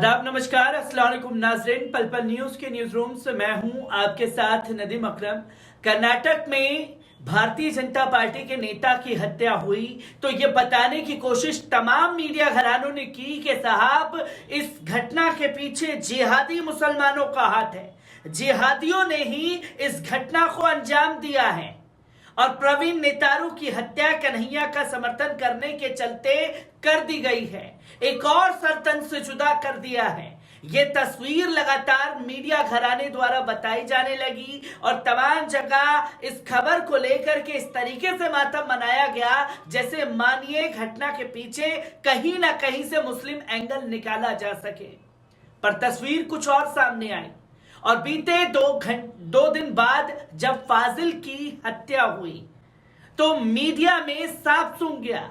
आदाब, नमस्कार, अस्सलाम वालेकुम नाज़रीन। पल पल न्यूज के न्यूज रूम से मैं हूं आपके साथ नदीम अकरम। कर्नाटक में भारतीय जनता पार्टी के नेता की हत्या हुई तो ये बताने की कोशिश तमाम मीडिया घरानों ने की कि साहब इस घटना के पीछे जिहादी मुसलमानों का हाथ है, जिहादियों ने ही इस घटना को अंजाम दिया है। और प्रवीण नेतारू की हत्या कन्हैया का समर्थन करने के चलते कर दी गई है, एक और सरतन से जुदा कर दिया है। ये तस्वीर लगातार मीडिया घराने द्वारा बताई जाने लगी और तमाम जगह इस खबर को लेकर के इस तरीके से मातम मनाया गया जैसे मानिए घटना के पीछे कहीं ना कहीं से मुस्लिम एंगल निकाला जा सके। पर तस्वीर कुछ और सामने आई और बीते दो दिन बाद जब फाजिल की हत्या हुई तो मीडिया में साफ सूंघ गया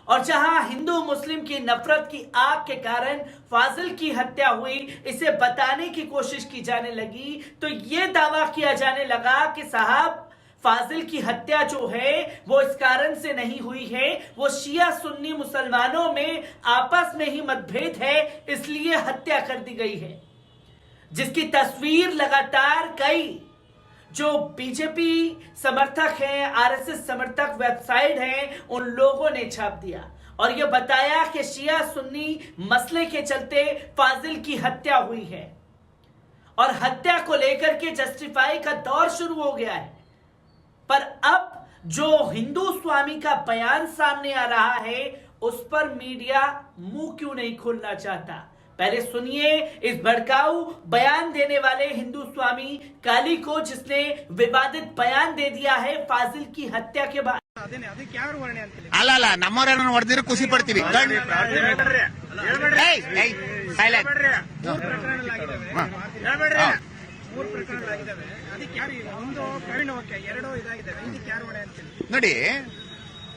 और जहां हिंदू मुस्लिम की नफरत की आग के कारण फाजिल की हत्या हुई इसे बताने की कोशिश की जाने लगी तो यह दावा किया जाने लगा कि साहब फाजिल की हत्या जो है वो इस कारण से नहीं हुई है, वो शिया सुन्नी मुसलमानों में आपस में ही मतभेद है इसलिए हत्या कर दी गई है। जिसकी तस्वीर लगातार कई जो बीजेपी समर्थक हैं, आरएसएस समर्थक वेबसाइट हैं, उन लोगों ने छाप दिया और यह बताया कि शिया सुन्नी मसले के चलते फाजिल की हत्या हुई है और हत्या को लेकर के जस्टिफाई का दौर शुरू हो गया है। पर अब जो हिंदू स्वामी का बयान सामने आ रहा है उस पर मीडिया मुंह क्यों नहीं खोलना चाहता। पहले सुनिए इस भड़काऊ बयान देने वाले हिंदू स्वामी काली को जिसने विवादित बयान दे दिया है फाजिल की हत्या के बाद। ಅಲ್ಲ ನಮ್ಮವರನ್ನು ಹೊಡೆದಿರೋ ಖುಷಿ ಪಡ್ತೀವಿ ನೋಡಿ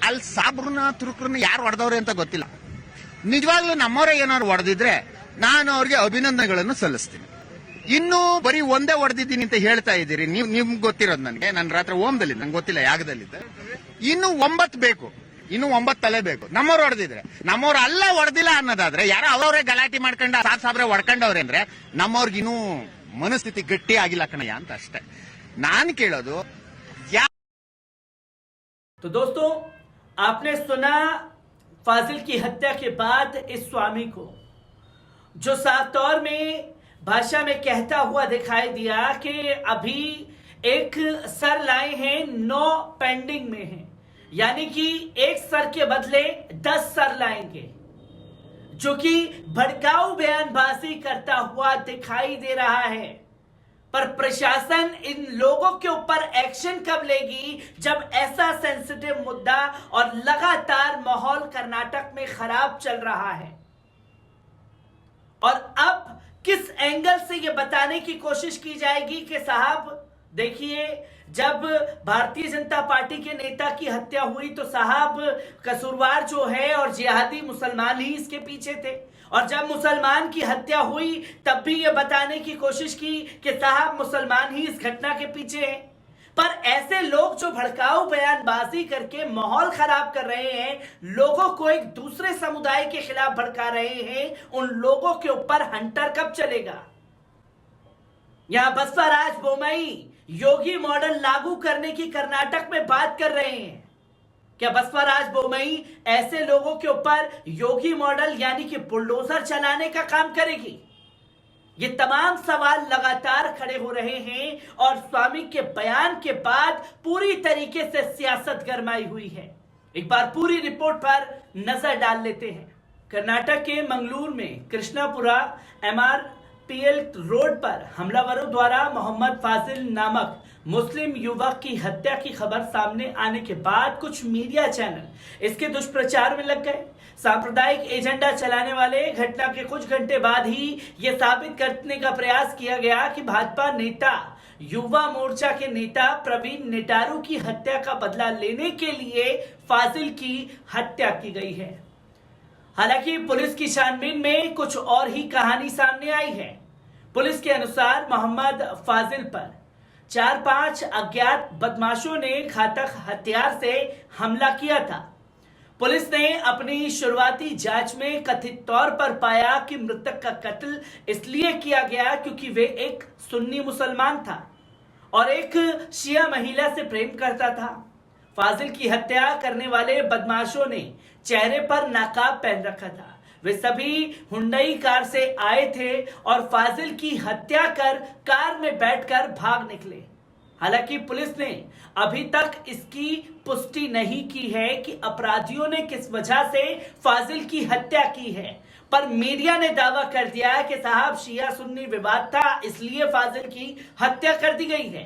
ಅಲ್ಲಿ ಸಾಬ್ರನ್ನ ತುರುಕ್ರನ್ನ ಯಾರು ಹೊಡೆದವ್ರೆ ಅಂತ ಗೊತ್ತಿಲ್ಲ. ನಿಜವಾಗ್ಲೂ ನಮ್ಮವರೇ ಏನಾದ್ರು ಹೊಡೆದಿದ್ರೆ ನಾನು ಅವ್ರಿಗೆ ಅಭಿನಂದನೆಗಳನ್ನು ಸಲ್ಲಿಸ್ತೀನಿ. ಇನ್ನು ಬರೀ ಒಂದೇ ಹೊಡೆದಿದ್ದೀನಿ ಅಂತ ಹೇಳ್ತಾ ಇದ್ದೀರಿ ನೀವು, ನಿಮ್ಗೆ ಗೊತ್ತಿರೋದು ನನಗೆ. ನಾನು ರಾತ್ರಿ ಓಮ್ದಲ್ಲಿ ನಂಗೆ ಗೊತ್ತಿಲ್ಲ ಯಾಗದಲ್ಲಿದ್ದೆ. ಇನ್ನು 9 ಬೇಕು, ಇನ್ನು 9 ತಲೆ ಬೇಕು. ನಮ್ಮವ್ರು ಹೊಡೆದಿದ್ರೆ, ನಮ್ಮವ್ರು ಅಲ್ಲ ಹೊಡೆದಿಲ್ಲ ಅನ್ನೋದಾದ್ರೆ ಯಾರೋ ಅವರವರೇ ಗಲಾಟೆ ಮಾಡ್ಕೊಂಡು ಸಾಬ್ರೆ ಹೊಡ್ಕೊಂಡವ್ರೆ ಅಂದ್ರೆ ನಮ್ಮವ್ರಿಗೆ ಇನ್ನೂ ಮನಸ್ಥಿತಿ ಗಟ್ಟಿ ಆಗಿಲ್ಲ ಕಣಯ್ಯ ಅಂತ ಅಷ್ಟೇ ನಾನು ಕೇಳೋದು. तो दोस्तों आपने सुना फाजिल की हत्या के बाद इस स्वामी को जो साफ तौर में भाषा में कहता हुआ दिखाई दिया कि अभी एक सर लाए हैं, 9 पेंडिंग में हैं, यानी कि एक सर के बदले 10 सर लाएंगे, जो कि भड़काऊ बयानबाजी करता हुआ दिखाई दे रहा है। पर प्रशासन इन लोगों के ऊपर एक्शन कब लेगी जब ऐसा सेंसिटिव मुद्दा और लगातार माहौल कर्नाटक में खराब चल रहा है। और अब किस एंगल से यह बताने की कोशिश की जाएगी कि साहब देखिए जब भारतीय जनता पार्टी के नेता की हत्या हुई तो साहब कसूरवार जो है और जिहादी मुसलमान ही इसके पीछे थे, और जब मुसलमान की हत्या हुई तब भी यह बताने की कोशिश की कि साहब मुसलमान ही इस घटना के पीछे हैं। पर ऐसे लोग जो भड़काऊ बयानबाजी करके माहौल खराब कर रहे हैं, लोगों को एक दूसरे समुदाय के खिलाफ भड़का रहे हैं, उन लोगों के ऊपर हंटर कब चलेगा। यहां बसवराज बोम्मई योगी मॉडल लागू करने की कर्नाटक में बात कर रहे हैं। क्या बसवराज बोम्मई ऐसे लोगों के ऊपर योगी मॉडल यानी कि बुलडोजर चलाने का काम करेगी? ये तमाम सवाल लगातार खड़े हो रहे हैं और स्वामी के बयान के बाद पूरी तरीके से सियासत गरमाई हुई है। एक बार पूरी रिपोर्ट पर नजर डाल लेते हैं। कर्नाटक के मंगलूर में कृष्णापुरा MRPL रोड पर हमलावरों द्वारा मोहम्मद फाजिल नामक मुस्लिम युवक की हत्या की खबर सामने आने के बाद कुछ मीडिया चैनल इसके दुष्प्रचार में लग गए। सांप्रदायिक एजेंडा चलाने वाले घटना के कुछ घंटे बाद ही यह साबित करने का प्रयास किया गया कि भाजपा नेता युवा मोर्चा के नेता प्रवीण नेतारू की हत्या का बदला लेने के लिए फाजिल की हत्या की गई है। हालांकि पुलिस की छानबीन में कुछ और ही कहानी सामने आई है। पुलिस के अनुसार मोहम्मद फाजिल पर 4-5 अज्ञात बदमाशों ने घातक हथियार से हमला किया था। पुलिस ने अपनी शुरुआती जांच में कथित तौर पर पाया कि मृतक का कत्ल इसलिए किया गया क्योंकि वे एक सुन्नी मुसलमान था और एक शिया महिला से प्रेम करता था। फाजिल की हत्या करने वाले बदमाशों ने चेहरे पर नकाब पहन रखा था। वे सभी हुंडई कार से आए थे और फाजिल की हत्या कर कार में बैठकर भाग निकले। हालांकि पुलिस ने अभी तक इसकी पुष्टि नहीं की है कि अपराधियों ने किस वजह से फाजिल की हत्या की है, पर मीडिया ने दावा कर दिया है कि साहब शिया सुन्नी विवाद था इसलिए फाजिल की हत्या कर दी गई है।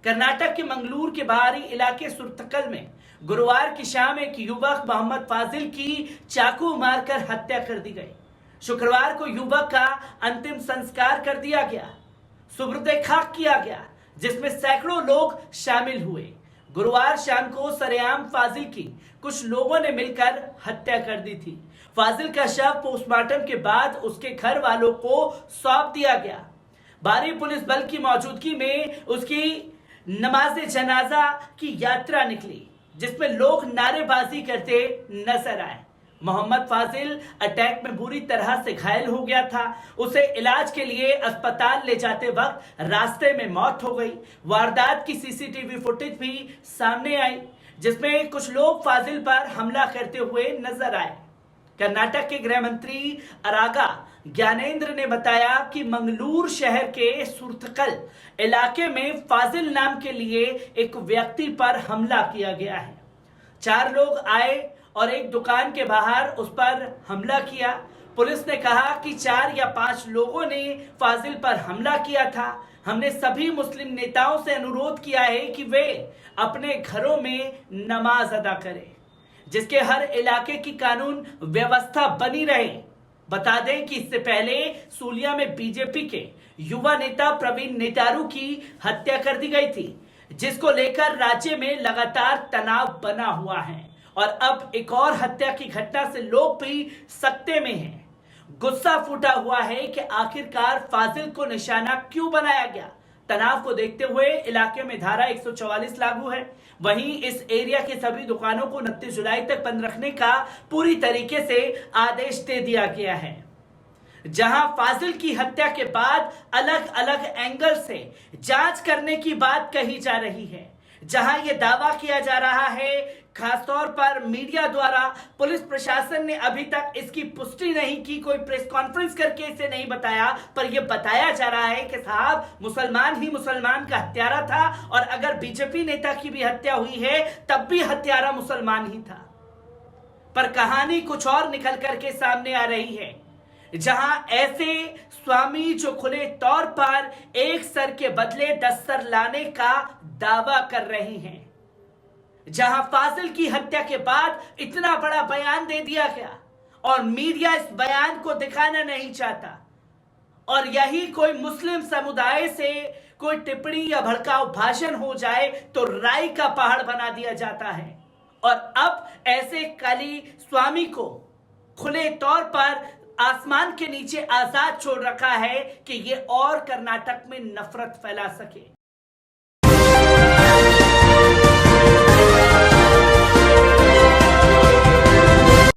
कर्नाटक के मंगलूर के बाहरी इलाके सुरतकल में गुरुवार की शाम एक युवक मोहम्मद फाजिल की चाकू मारकर हत्या कर दी गई। शुक्रवार को युवक का अंतिम संस्कार कर दिया गया, सुब्रते खाक किया गया, जिसमें सैकड़ों लोग शामिल हुए। गुरुवार शाम को सरेआम फाजिल की कुछ लोगों ने मिलकर हत्या कर दी थी। फाजिल का शव पोस्टमार्टम के बाद उसके घर वालों को सौंप दिया गया। भारी पुलिस बल की मौजूदगी में उसकी नमाज जनाजा की यात्रा निकली, जिसमें लोग नारेबाजी करते नजर आए। मोहम्मद फाजिल अटैक में बुरी तरह से घायल हो गया था। उसे इलाज के लिए अस्पताल ले जाते वक्त रास्ते में मौत हो गई। वारदात की सीसीटीवी फुटेज भी सामने आई, जिसमें कुछ लोग फाजिल पर हमला करते हुए नजर आए। कर्नाटक के गृह मंत्री अरागा ज्ञानेंद्र ने बताया कि मंगलूर शहर के सुरतकल इलाके में फाजिल नाम के लिए एक व्यक्ति पर हमला किया गया है। 4 लोग आए और एक दुकान के बाहर उस पर हमला किया। पुलिस ने कहा कि 4 या 5 लोगों ने फाजिल पर हमला किया था। हमने सभी मुस्लिम नेताओं से अनुरोध किया है कि वे अपने घरों में नमाज अदा करें, जिसके हर इलाके की कानून व्यवस्था बनी रहे। बता दें कि इससे पहले सूलिया में बीजेपी के युवा नेता प्रवीण नेतारू की हत्या कर दी गई थी, जिसको लेकर राज्य में लगातार तनाव बना हुआ है और अब एक और हत्या की घटना से लोग भी सकते में हैं। गुस्सा फूटा हुआ है कि आखिरकार फाजिल को निशाना क्यों बनाया गया। तनाव को देखते हुए इलाके में धारा 144 लागू है। वहीं इस एरिया के सभी दुकानों को 29 जुलाई तक बंद रखने का पूरी तरीके से आदेश दे दिया गया है। जहां फाजिल की हत्या के बाद अलग अलग एंगल से जांच करने की बात कही जा रही है, जहां यह दावा किया जा रहा है, खासतौर पर मीडिया द्वारा, पुलिस प्रशासन ने अभी तक इसकी पुष्टि नहीं की, कोई प्रेस कॉन्फ्रेंस करके इसे नहीं बताया, पर यह बताया जा रहा है कि साहब मुसलमान ही मुसलमान का हत्यारा था और अगर बीजेपी नेता की भी हत्या हुई है तब भी हत्यारा मुसलमान ही था। पर कहानी कुछ और निकल करके सामने आ रही है, जहां ऐसे स्वामी जो खुले तौर पर एक सर के बदले 10 सर लाने का दावा कर रहे हैं, जहां फाजिल की हत्या के बाद इतना बड़ा बयान दे दिया गया और मीडिया इस बयान को दिखाना नहीं चाहता, और यही कोई मुस्लिम समुदाय से कोई टिप्पणी या भड़काऊ भाषण हो जाए तो राई का पहाड़ बना दिया जाता है। और अब ऐसे काली स्वामी को खुले तौर पर आसमान के नीचे आजाद छोड़ रखा है कि ये और कर्नाटक में नफरत फैला सके।